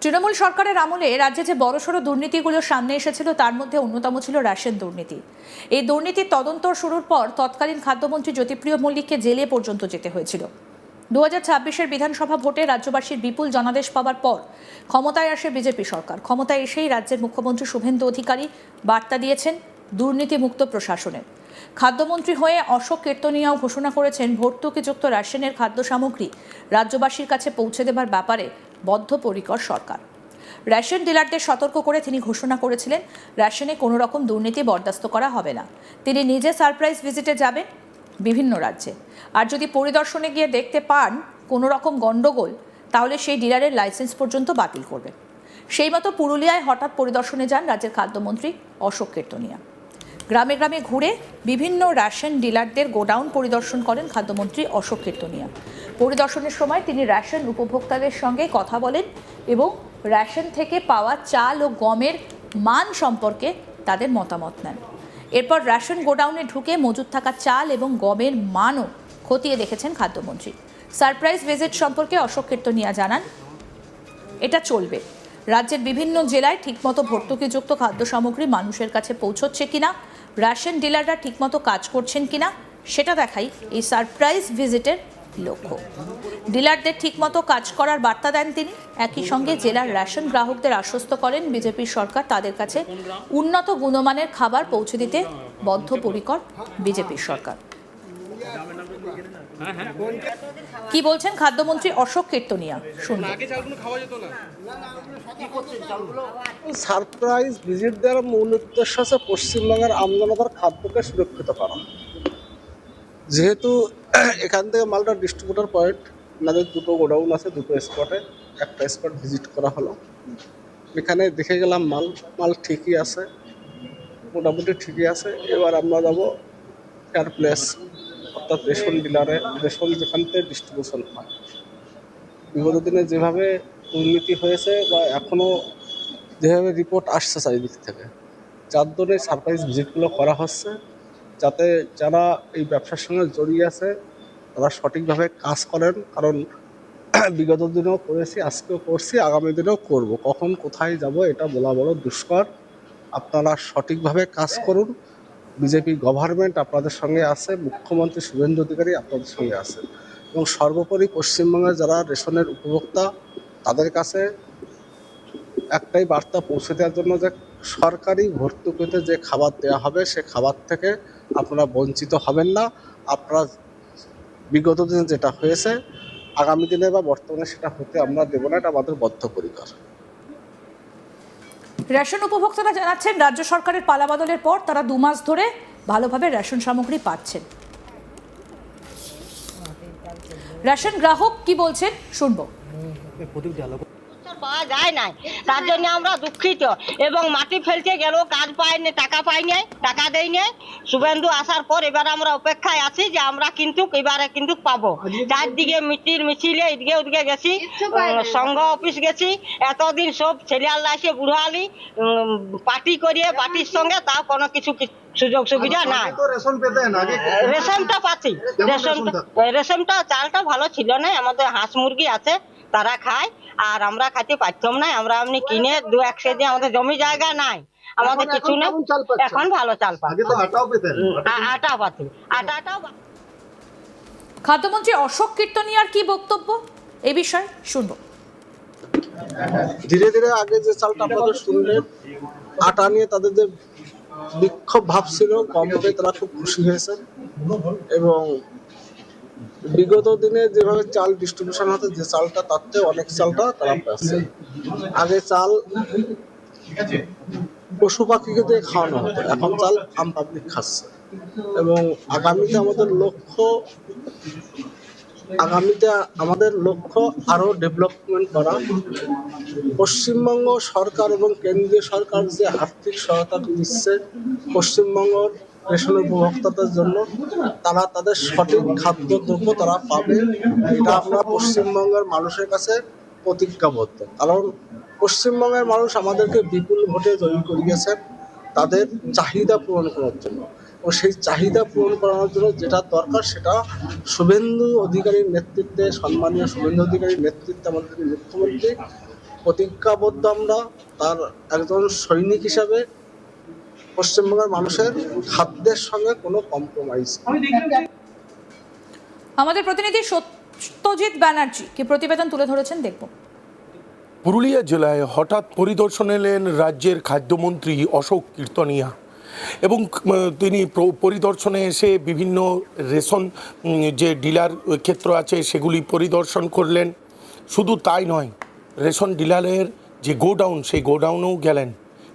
তৃণমূল সরকারের আমলে রাজ্যে যে বড়সড় দুর্নীতিগুলো সামনে এসেছিল তার মধ্যে অন্যতম ছিল রেশন দুর্নীতি। এই দুর্নীতির তদন্ত শুরুর পর তৎকালীন খাদ্যমন্ত্রী জ্যোতিপ্রিয় মল্লিককে জেলে পর্যন্ত যেতে হয়েছিল। 2026-এর বিধানসভা ভোটে রাজ্যবাসীর বিপুল জনাদেশ পাওয়ার পর ক্ষমতায় আসে বিজেপি সরকার। ক্ষমতায় এসেই রাজ্যের মুখ্যমন্ত্রী শুভেন্দু অধিকারী বার্তা দিয়েছেন দুর্নীতিমুক্ত প্রশাসনের। খাদ্যমন্ত্রী হয়ে অশোক কীর্তনিয়াও ঘোষণা করেছেন ভর্তুকিযুক্ত রেশনের খাদ্য সামগ্রী রাজ্যবাসীর কাছে পৌঁছে দেবার ব্যাপারে বদ্ধপরিকর সরকার। রেশন ডিলারদের সতর্ক করে তিনি ঘোষণা করেছিলেন রেশনে কোনো রকম দুর্নীতি বরদাস্ত করা হবে না। তিনি নিজে সারপ্রাইজ ভিজিটে যাবেন বিভিন্ন রাজ্যে, আর যদি পরিদর্শনে গিয়ে দেখতে পান কোনো রকম গণ্ডগোল তাহলে সেই ডিলারের লাইসেন্স পর্যন্ত বাতিল করবেন। সেই মতো পুরুলিয়ায় হঠাৎ পরিদর্শনে যান রাজ্যের খাদ্যমন্ত্রী অশোক কীর্তনিয়া। গ্রামে গ্রামে ঘুরে বিভিন্ন রেশন ডিলারদের গোডাউন পরিদর্শন করেন খাদ্যমন্ত্রী অশোক কীর্তনিয়া। পরিদর্শনের সময় তিনি রেশন উপভোক্তাদের সঙ্গে কথা বলেন এবং রেশন থেকে পাওয়া চাল ও গমের মান সম্পর্কে তাদের মতামত নেন। এরপর রেশন গোডাউনে ঢুকে মজুদ থাকা চাল এবং গমের মানও খতিয়ে দেখেছেন খাদ্যমন্ত্রী। সারপ্রাইজ ভিজিট সম্পর্কে অশোক কীর্তনিয়া জানান, এটা চলবে। রাজ্যের বিভিন্ন জেলায় ঠিকমতো ভর্তুকিযুক্ত খাদ্য সামগ্রী মানুষের কাছে পৌঁছচ্ছে কিনা, রেশন ডিলাররা ঠিকমতো কাজ করছেন কিনা সেটা দেখাই এই সারপ্রাইজ ভিজিটের লক্ষ্য। ডিলারদের ঠিকমতো কাজ করার বার্তা দেন তিনি। একই সঙ্গে জেলার রেশন গ্রাহকদের আশ্বস্ত করেন বিজেপির সরকার তাদের কাছে উন্নত গুণমানের খাবার পৌঁছে দিতে বদ্ধপরিকর বিজেপির সরকার। কি বলছেন খাদ্যমন্ত্রী অশোক কীর্তনিয়া শুনুন। সারপ্রাইজ ভিজিট দেওয়ার মূল উদ্দেশ্য হচ্ছে পশ্চিমবঙ্গের আমজনতার খাদ্যকে সুরক্ষিত করা। যেহেতু এখান থেকে মালটা ডিস্ট্রিবিউটার পয়েন্ট, আমাদের দুটো গোডাউন আছে, দুটো স্পটে একটা স্পট ভিজিট করা হলো। এখানে দেখে গেলাম মাল ঠিকই আছে, মোটামুটি ঠিকই আছে। এবার আমরা যাবো ফেয়ার প্লেস, অর্থাৎ রেশন ডিলারে, রেশন যেখান থেকে ডিস্ট্রিবিউশন হয়। বিগত দিনে যেভাবে দুর্নীতি হয়েছে বা এখনও যেভাবে রিপোর্ট আসছে চারিদিক থেকে, যার জন্যে সারপ্রাইজ ভিজিটগুলো করা হচ্ছে, যাতে যারা এই ব্যবসার সঙ্গে জড়িয়ে আছে তারা সঠিকভাবে কাজ করেন। কারণ বিগত দিনেও করেছি, আজকেও করছি, আগামী দিনেও করব। কখন কোথায় যাব এটা বলা বড় দুষ্কর। আপনারা সঠিকভাবে কাজ করুন। বিজেপি গভর্নমেন্ট আপনাদের সঙ্গে আছে, মুখ্যমন্ত্রী শুভেন্দু অধিকারী আপনাদের সঙ্গে আছে, এবং সর্বোপরি পশ্চিমবঙ্গের যারা রেশনের উপভোক্তা তাদের কাছে একটাই বার্তা পৌঁছে দেওয়ার জন্য যে সরকারি ভর্তুকিতে যে খাবার দেওয়া হবে সে খাবার থেকে আপনারা বঞ্চিত হবেন না। আপনারা বিগত দিনে যেটা হয়েছে আগামী দিনে বা বর্তমানে সেটা হতে আমরা দেবো না, এটা আমাদের বদ্ধপরিকর। রেশন উপভোক্তারা জানাচ্ছেন রাজ্য সরকারের পালাবদলের পর তারা 2 মাস ধরে ভালোভাবে রেশন সামগ্রী পাচ্ছেন। রেশন গ্রাহক কি বলছেন শুনবো। পাওয়া যায় না, তার জন্য আমরা দুঃখিত। এবং মাটি ফেলতে গেলেও কাজ পাইনি, টাকা পাইনি, টাকা দেয়নি। শুভেন্দু আসার পর এবার আমরা অপেক্ষায় আছি যে আমরা কিন্তু এবারে কিন্তু পাবো। চারদিকে মিছিলে এদিকে ওদিকে গেছি, সংঘ অফিস গেছি, এতদিন সব ছেলেআল্লা এসে বুড়ালি পার্টি করিয়ে পার্টির সঙ্গে তা কোনো কিছু সুযোগ সুবিধা নাই। রেশনটা পাচ্ছি, রেশনটা চালটা ভালো ছিল না। আমাদের হাঁস মুরগি আছে, তারা খায়, আর আমরা খাইতে পারতাম না। আমরা এমনি কিনে 2-1 কেজি, আমাদের জমি জায়গা নাই, আমাদের কিছু নেই। এখন ভালো চাল পাচ্ছি, আটাও পাচ্ছি, আটাটাও। খাদ্যমন্ত্রী অশোক কীর্তনিয়ার কি বক্তব্য এ বিষয়ে শুনবো। ধীরে ধীরে আগে যে চালটা আপনাদের শুনলেন, আটা নিয়ে তাদের যে বিক্ষোভ ভাব ছিল, কমতে তারা খুব খুশি হয়েছে। এবং বিগত দিনে যেভাবে চাল ডিস্ট্রিবিউশন হতো, যে চালটা তার থেকে অনেক চালটা তারা পাচ্ছে। আগে চাল পশু পাখিকে দিয়ে খাওয়ানো হতো, এখন চাল আম পাবলিক খাচ্ছে। এবং আমাদের লক্ষ্য আরো ডেভেলপমেন্ট করা। পশ্চিমবঙ্গ সরকার এবং কেন্দ্রীয় সরকার যে আর্থিক সহায়তা দিচ্ছে পশ্চিমবঙ্গের রেশন উপভোক্তাদের জন্য, তারা তাদের সঠিক খাদ্যদ্রব্য তারা পাবে, এটা আমরা পশ্চিমবঙ্গের মানুষের কাছে প্রতিজ্ঞাবদ্ধ। কারণ পশ্চিমবঙ্গের মানুষ আমাদেরকে বিপুল ভোটে জয়ী করিয়েছেন তাদের চাহিদা পূরণ করার জন্য। ও সেই চাহিদা পূরণ করানোর জন্য যেটা দরকার সেটা শুভেন্দু অধিকারীর নেতৃত্বে, সম্মানীয় শুভেন্দু অধিকারীর নেতৃত্বে আমাদের মুখ্যমন্ত্রী প্রতিজ্ঞাবদ্ধ আমরা তার একজন সৈনিক হিসাবে পশ্চিমবঙ্গের মানুষের খাদ্যের সঙ্গে কোনো কম্প্রোমাইজ। আমাদের প্রতিনিধি সত্যজিৎ ব্যানার্জি কি প্রতিবেদন তুলে ধরেছেন, দেখব। পুরুলিয়া জেলায় হঠাৎ পরিদর্শনে এলেন রাজ্যের খাদ্যমন্ত্রী অশোক কীর্তনিয়া এবং তিনি পরিদর্শনে এসে বিভিন্ন রেশন যে ডিলার ক্ষেত্র আছে সেগুলি পরিদর্শন করলেন। শুধু তাই নয়, রেশন ডিলারের যে গোডাউন সেই গোডাউনেও গেলেন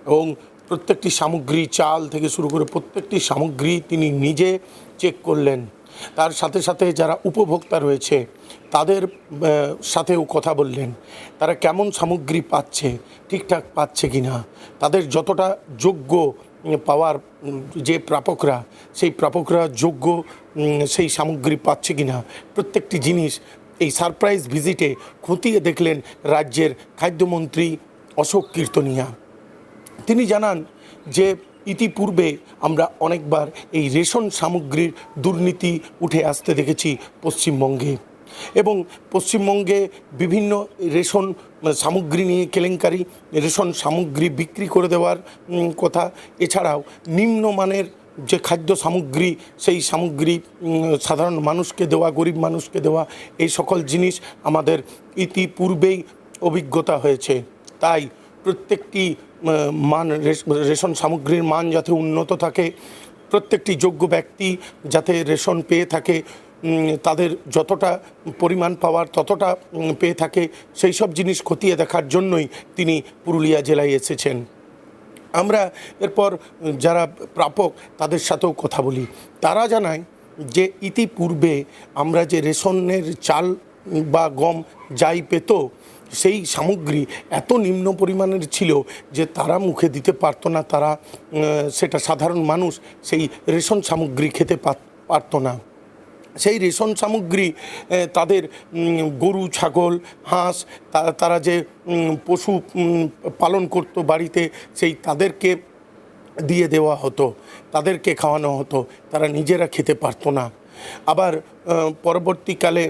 এবং প্রত্যেকটি সামগ্রী, চাল থেকে শুরু করে প্রত্যেকটি সামগ্রী তিনি নিজে চেক করলেন। তার সাথে সাথে যারা উপভোক্তা রয়েছে তাদের সাথেও কথা বললেন, তারা কেমন সামগ্রী পাচ্ছে, ঠিকঠাক পাচ্ছে কি না, তাদের যতটা যোগ্য পাওয়ার যে প্রাপকরা সেই প্রাপকরা যোগ্য সেই সামগ্রী পাচ্ছে কি না, প্রত্যেকটি জিনিস এই সারপ্রাইজ ভিজিটে খতিয়ে দেখলেন রাজ্যের খাদ্যমন্ত্রী অশোক কীর্তনিয়া। তিনি জানান যে ইতিপূর্বে আমরা অনেকবার এই রেশন সামগ্রীর দুর্নীতি উঠে আসতে দেখেছি পশ্চিমবঙ্গে, এবং পশ্চিমবঙ্গে বিভিন্ন রেশন সামগ্রী নিয়ে কেলেঙ্কারি, রেশন সামগ্রী বিক্রি করে দেওয়ার কথা, এছাড়াও নিম্নমানের যে খাদ্য সামগ্রী সেই সামগ্রী সাধারণ মানুষকে দেওয়া, গরিব মানুষকে দেওয়া, এই সকল জিনিস আমাদের ইতিপূর্বেই অভিজ্ঞতা হয়েছে। তাই প্রত্যেকটি মান রেশন সামগ্রীর মান যাতে উন্নত থাকে, প্রত্যেকটি যোগ্য ব্যক্তি যাতে রেশন পেয়ে থাকে, তাদের যতটা পরিমাণ পাওয়ার ততটা পেয়ে থাকে, সেই সব জিনিস খতিয়ে দেখার জন্যই তিনি পুরুলিয়া জেলায় এসেছেন। আমরা এরপর যারা প্রাপক তাদের সাথেও কথা বলি। তারা জানায় যে ইতিপূর্বে আমরা যে রেশনের চাল বা গম যাই পেত সেই সামগ্রী এত নিম্ন পরিমাণের ছিল যে তারা মুখে দিতে পারতো না, তারা সেটা সাধারণ মানুষ সেই রেশন সামগ্রী খেতে পারতো না। সেই রেশন সামগ্রী তাদের গরু, ছাগল, হাঁস, তারা যে পশু পালন করত বাড়িতে, সেই তাদেরকে দিয়ে দেওয়া হতো, তাদেরকে খাওয়ানো হতো, তারা নিজেরা খেতে পারতো না। আবার পরবর্তীকালে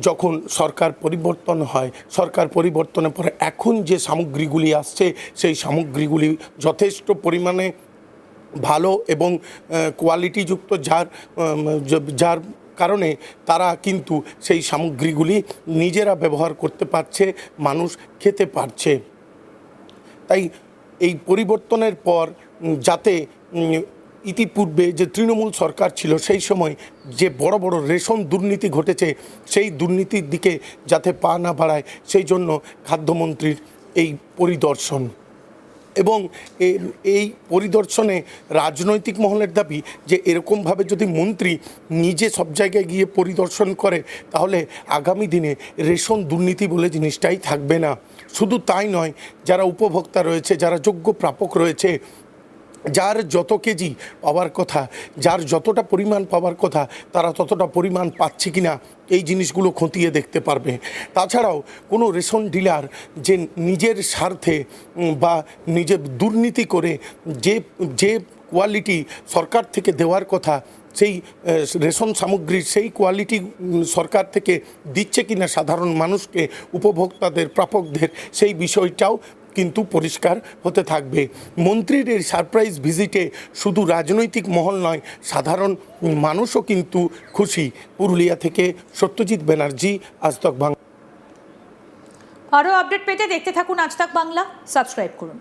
যখন সরকার পরিবর্তন হয়, সরকার পরিবর্তনের পরে এখন যে সামগ্রীগুলি আসছে সেই সামগ্রীগুলি যথেষ্ট পরিমাণে ভালো এবং কোয়ালিটিযুক্ত, যার কারণে তারা কিন্তু সেই সামগ্রীগুলি নিজেরা ব্যবহার করতে পারছে, মানুষ খেতে পারছে। তাই এই পরিবর্তনের পর যাতে ইতিপূর্বে যে তৃণমূল সরকার ছিল সেই সময় যে বড় বড় রেশন দুর্নীতি ঘটেছে সেই দুর্নীতির দিকে যাতে পা না বাড়ায়, সেই জন্য খাদ্যমন্ত্রীর এই পরিদর্শন। এবং এই পরিদর্শনে রাজনৈতিক মহলের দাবি যে এরকমভাবে যদি মন্ত্রী নিজে সব জায়গায় গিয়ে পরিদর্শন করে তাহলে আগামী দিনে রেশন দুর্নীতি বলে জিনিসটাই থাকবে না। শুধু তাই নয়, যারা উপভোক্তা রয়েছে, যারা যোগ্য প্রাপক রয়েছে, যার যত কেজি পাওয়ার কথা, যার যতটা পরিমাণ পাওয়ার কথা, তারা ততটা পরিমাণ পাচ্ছে কি না এই জিনিসগুলো খতিয়ে দেখতে পারবে। তাছাড়াও কোনো রেশন ডিলার যে নিজের স্বার্থে বা নিজের দুর্নীতি করে যে কোয়ালিটি সরকার থেকে দেওয়ার কথা সেই রেশন সামগ্রীর সেই কোয়ালিটি সরকার থেকে দিচ্ছে কিনা সাধারণ মানুষকে, উপভোক্তাদের, প্রাপকদের, সেই বিষয়টাও কিন্তু পরিষ্কার হতে থাকবে। মন্ত্রীর এই সারপ্রাইজ ভিজিটে শুধু রাজনৈতিক মহল নয়, সাধারণ মানুষও কিন্তু খুশি। পুরুলিয়া থেকে সত্যজিৎ ব্যানার্জি, আজ তাক বাংলা। আরও আপডেট পেতে দেখতে থাকুন আজ তাক বাংলা, সাবস্ক্রাইব করুন।